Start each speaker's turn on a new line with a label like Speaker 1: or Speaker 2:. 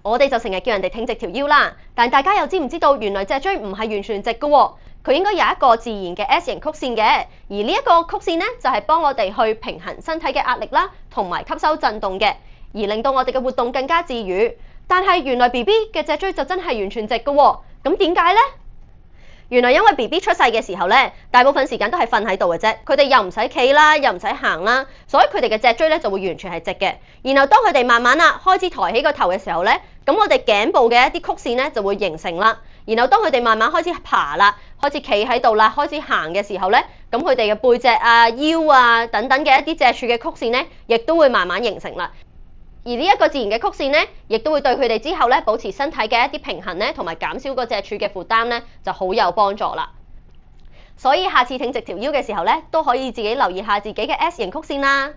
Speaker 1: 我哋就成日叫人哋挺直條腰啦，但大家又知唔知道原來脊椎唔係完全直嘅喎？佢應該有一個自然嘅 S 型曲線嘅，而呢一個曲線呢，就係幫我哋去平衡身體嘅壓力啦，同埋吸收震動嘅，而令到我哋嘅活動更加自如。但係原來 BB 嘅脊椎就真係完全直嘅喎，咁點解呢？原來因為 BB 出世嘅時候咧，大部分時間都係瞓喺度嘅啫，佢哋又唔使企啦，又唔使行啦，所以佢哋嘅脊椎咧就會完全係直嘅。然後當佢哋慢慢開始抬起個頭嘅時候咧，咁我哋頸部嘅一啲曲線咧就會形成啦。然後當佢哋慢慢開始爬啦，開始企喺度啦，開始行嘅時候咧，咁佢哋嘅背脊啊、腰啊等等嘅一啲脊柱嘅曲線咧，亦都會慢慢形成啦。而呢一個自然嘅曲線咧，亦都會對佢哋之後咧保持身體嘅一啲平衡咧，同埋減少個脊柱嘅負擔咧，就好有幫助啦。所以下次挺直條腰嘅時候咧，都可以自己留意下自己嘅 S 型曲線啦。